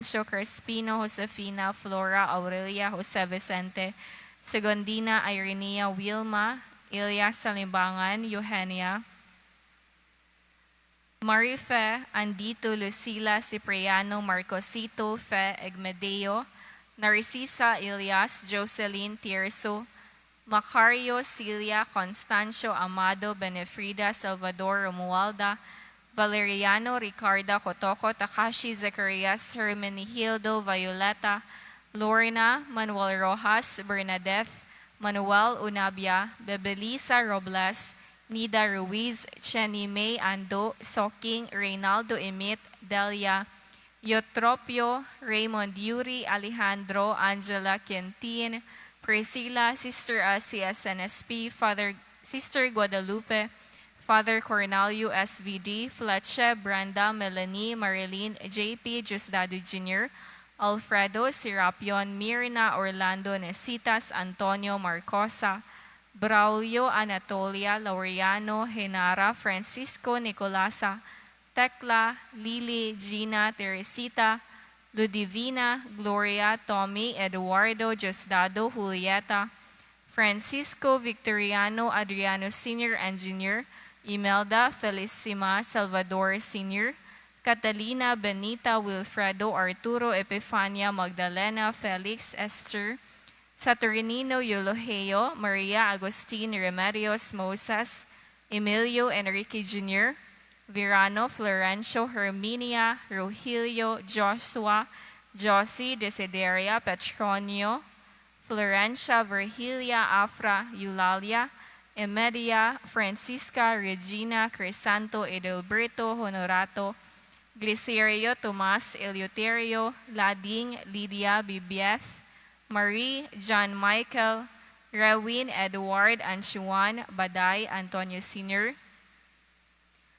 Crispino, Josefina, Flora, Aurelia, Jose Vicente, Segundina, Irenea, Wilma, Ilya Salimbangan, Eugenia, Marife, Andito, Lucila, Cipriano, Marcosito, Fe, Egmedeo, Narcisa, Elias, Jocelyn, Tierso, Macario, Celia, Constancio, Amado, Benefrida, Salvador, Romualda, Valeriano, Ricarda, Kotoko, Takashi, Zacarias, Hermenegildo, Violeta, Lorna, Manuel Rojas, Bernadette, Manuel Unabia, Bebelisa Robles, Nida Ruiz, Chenny May Ando, Soking, Reynaldo Emit, Delia, Eutropio, Raymond Yuri, Alejandro, Angela Quintin, Priscilla, Sister Asi SNSP, Sister Guadalupe, Father Cornelio SVD, Fletcher, Brenda, Melanie, Marilyn, JP, Diosdado Jr., Alfredo, Serapion, Mirna, Orlando, Nesitas, Antonio, Marcosa, Braulio, Anatolia, Laureano, Henara, Francisco, Nicolasa, Tekla, Lily, Gina, Teresita, Ludivina, Gloria, Tommy, Eduardo, Diosdado, Julieta, Francisco, Victoriano, Adriano Sr. Engineer, Imelda, Felicima, Salvador Sr., Catalina, Benita, Wilfredo, Arturo, Epifania, Magdalena, Felix, Esther, Saturnino, Eulogio, Maria Agustin, Remedios, Moses, Emilio, Enrique Jr., Virano, Florencio, Herminia, Rogelio, Joshua, Josie, Desideria, Petronio, Florencia, Virgilia, Afra, Eulalia, Emedia, Francisca, Regina, Crisanto, Edelberto, Honorato, Glicerio, Tomas, Eleuterio, Lading, Lydia, Bibieth, Marie, John Michael, Rewin, Edward, Anchuan, Baday, Antonio Sr.,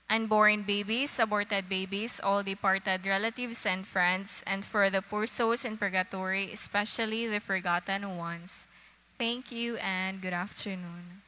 unborn babies, aborted babies, all departed relatives and friends, and for the poor souls in purgatory, especially the forgotten ones. Thank you and good afternoon.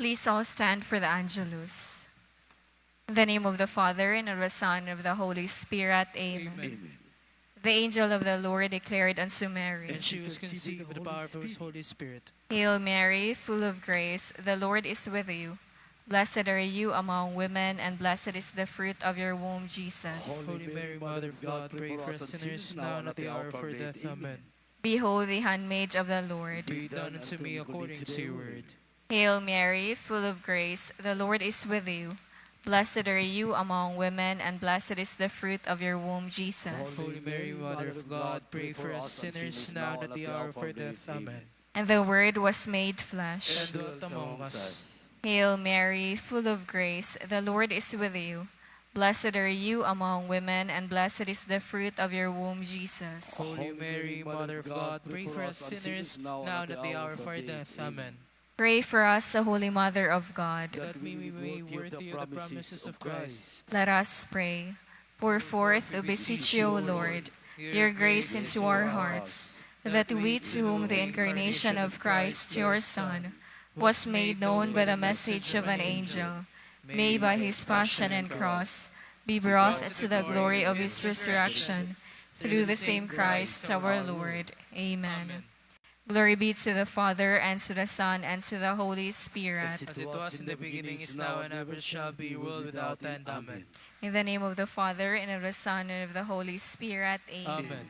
Please all stand for the Angelus. In the name of the Father, and of the Son, and of the Holy Spirit. Amen. Amen. The angel of the Lord declared unto Mary, And she was conceived by the power of the Holy Spirit. Hail Mary, full of grace, the Lord is with you. Blessed are you among women, and blessed is the fruit of your womb, Jesus. Holy Mary, Mother of God, pray for us sinners now and at the hour of our death. Amen. Behold the handmaid of the Lord. Be done unto me according to your word. Hail Mary, full of grace, the Lord is with you. Blessed are you among women, and blessed is the fruit of your womb, Jesus. Holy Mary, Mother of God, pray for us sinners now and at the hour of our death. Amen. And the Word was made flesh. And dwelt among us. Hail Mary, full of grace, the Lord is with you. Blessed are you among women, and blessed is the fruit of your womb, Jesus. Holy Mary, Mother of God, pray for us sinners now and at the hour of our death. Amen. Pray for us, O Holy Mother of God. That we may be worthy of the promises of Christ. Let us pray. Pour forth, we beseech you, O Lord, your grace into our hearts, that we, to whom the incarnation of Christ, your Son, was made known by the message of an angel, may by his passion and cross be brought to the glory of his resurrection, through the same Christ our Lord. Amen. Glory be to the Father, and to the Son, and to the Holy Spirit. As it was in the beginning, is now, and ever shall be, world without end. Amen. In the name of the Father, and of the Son, and of the Holy Spirit. Amen. Amen.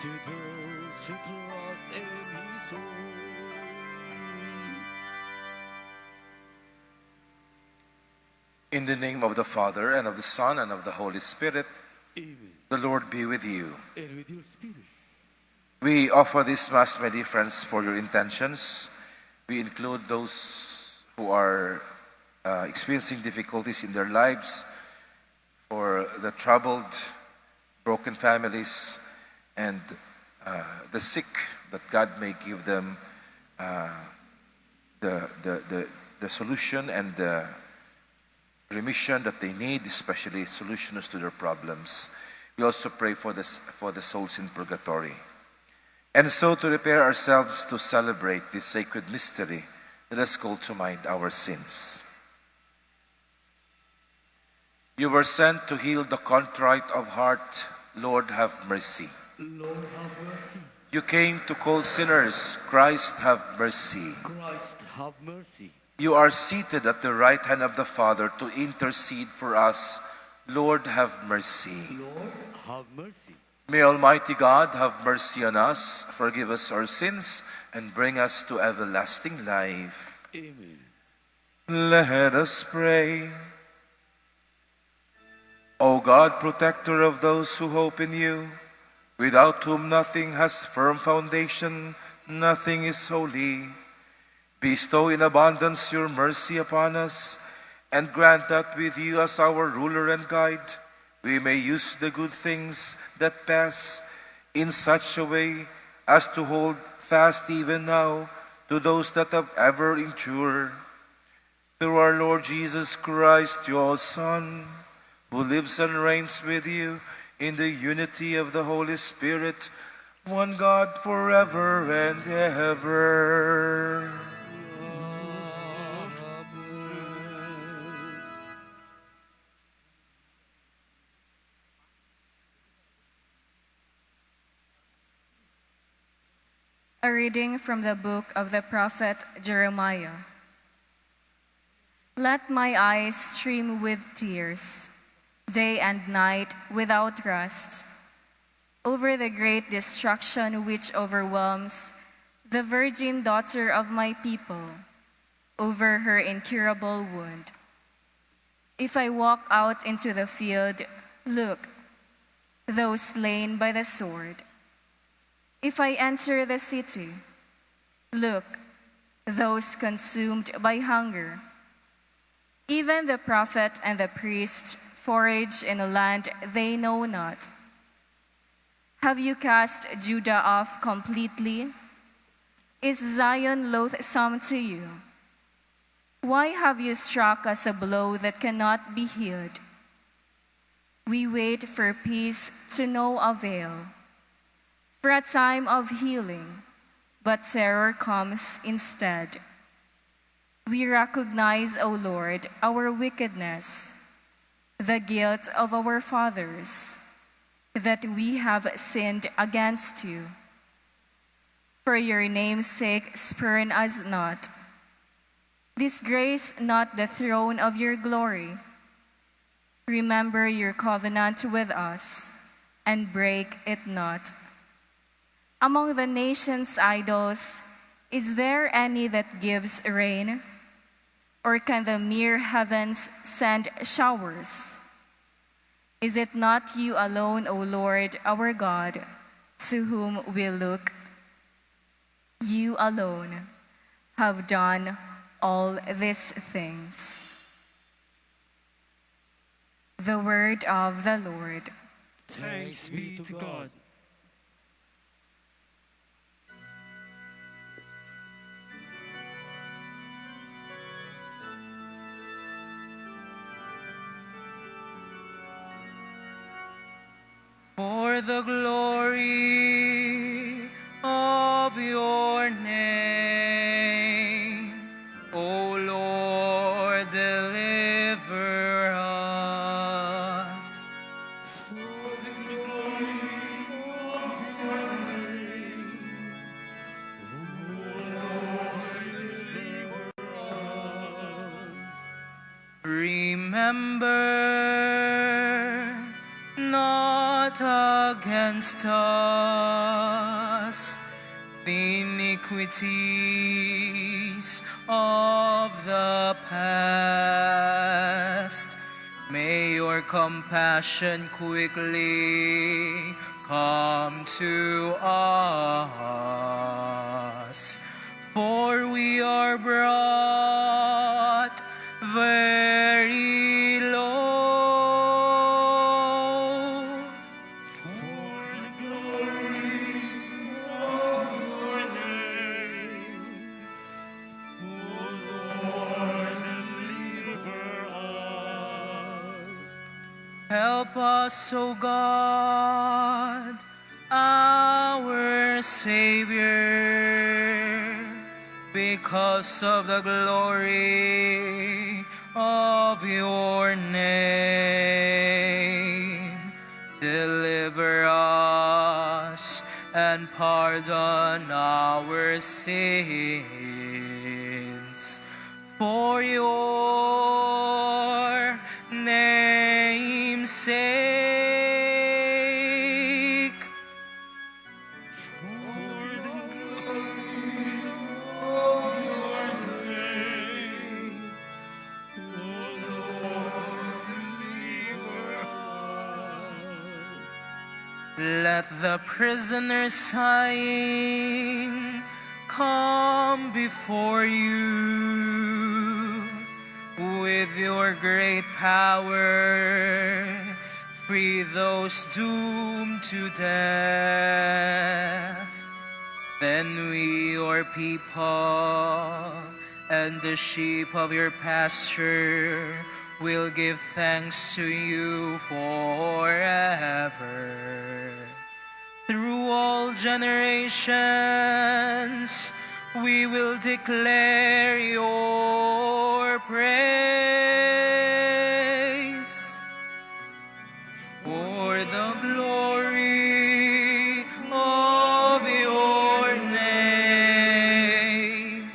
To those who trust in His word. In the name of the Father, and of the Son, and of the Holy Spirit, Amen. the Lord be with you. And with your spirit. We offer this Mass, my dear friends, for your intentions. We include those who are experiencing difficulties in their lives, for the troubled, broken families, and the sick, that God may give them the solution and the remission that they need, especially solutions to their problems. We also pray for the souls in purgatory. And so, to prepare ourselves to celebrate this sacred mystery, let us call to mind our sins. You were sent to heal the contrite of heart. Lord, have mercy. Lord, have mercy. You came to call sinners. Christ, have mercy. Christ, have mercy. You are seated at the right hand of the Father to intercede for us. Lord, have mercy. Lord, have mercy. May Almighty God have mercy on us, forgive us our sins, and bring us to everlasting life. Amen. Let us pray. O God, protector of those who hope in you, without whom nothing has firm foundation, nothing is holy, bestow in abundance your mercy upon us, and grant that with you as our ruler and guide, we may use the good things that pass in such a way as to hold fast even now to those that have ever endured. Through our Lord Jesus Christ, your Son, who lives and reigns with you in the unity of the Holy Spirit, one God forever and ever. A reading from the book of the prophet Jeremiah. Let my eyes stream with tears, day and night without rest, over the great destruction which overwhelms the virgin daughter of my people, over her incurable wound. If I walk out into the field, look, those slain by the sword. If I enter the city, look, those consumed by hunger. Even the prophet and the priest forage in a land they know not. Have you cast Judah off completely? Is Zion loathsome to you? Why have you struck us a blow that cannot be healed? We wait for peace to no avail, for a time of healing, but terror comes instead. We recognize, O Lord, our wickedness, the guilt of our fathers, that we have sinned against you. For your name's sake, spurn us not. Disgrace not the throne of your glory. Remember your covenant with us, and break it not. Among the nations' idols, is there any that gives rain? Or can the mere heavens send showers? Is it not you alone, O Lord, our God, to whom we look? You alone have done all these things. The word of the Lord. Thanks be to God. For the glory of your name, O Lord, deliver us. For the glory of your name, O Lord, deliver us. Remember not against us the iniquities of the past. May your compassion quickly come to us, for we are brought very low. Help us, O God, our Savior, because of the glory of your name. Deliver us and pardon our sins. for your name's sake. Let the prisoners sighing come before you. With your great power, free those doomed to death. Then we, your people, and the sheep of your pasture, will give thanks to you forever. Through all generations, we will declare your praise. For the glory of your name,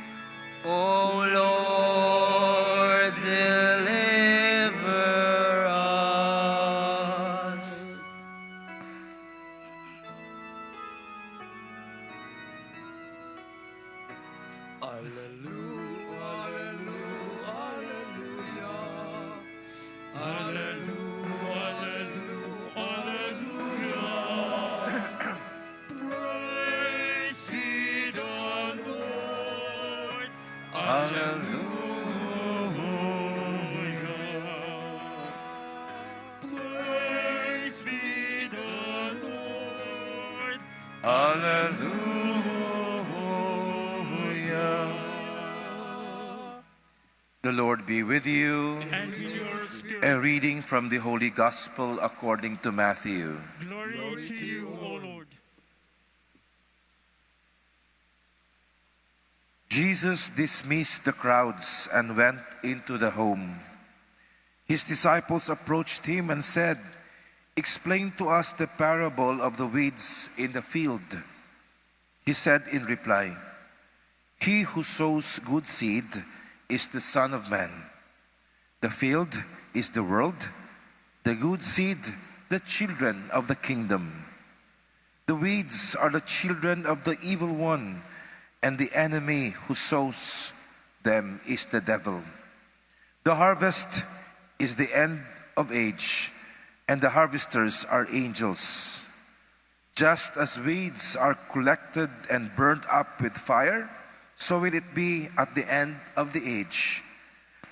O Lord, deliver us. Hallelujah, hallelujah, hallelujah, hallelujah. Praise be the Lord. Praise be the Lord. Hallelujah. The Lord be with you. And with your spirit. A reading from the Holy Gospel according to Matthew. Glory to you, O Lord. Jesus dismissed the crowds and went into the home. His disciples approached him and said, "Explain to us the parable of the weeds in the field." He said in reply, "He who sows good seed is the Son of Man. The field is the world, the good seed, the children of the kingdom. The weeds are the children of the evil one, and the enemy who sows them is the devil. The harvest is the end of age, and the harvesters are angels. Just as weeds are collected and burned up with fire, so will it be at the end of the age.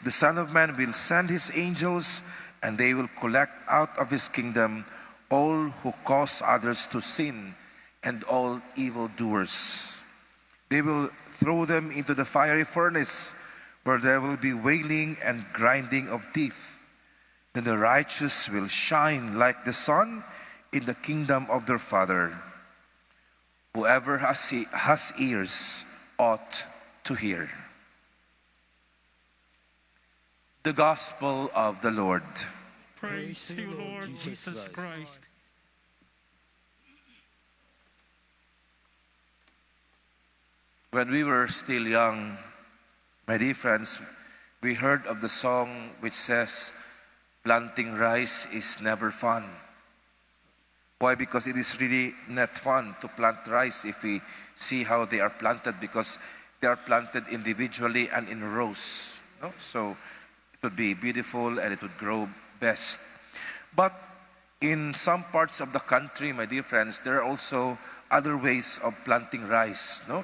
The Son of Man will send his angels, and they will collect out of his kingdom all who cause others to sin and all evildoers. They will throw them into the fiery furnace, where there will be wailing and grinding of teeth. Then the righteous will shine like the sun in the kingdom of their Father. Whoever has ears ought to hear." The Gospel of the Lord. Praise to you, Lord Jesus Christ. When we were still young, my dear friends, we heard of the song which says, "Planting rice is never fun." Why? Because it is really not fun to plant rice if we see how they are planted, because they are planted individually and in rows. No? So it would be beautiful and it would grow best. But in some parts of the country, my dear friends, there are also other ways of planting rice. No?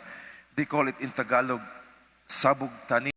They call it in Tagalog, sabog tanim.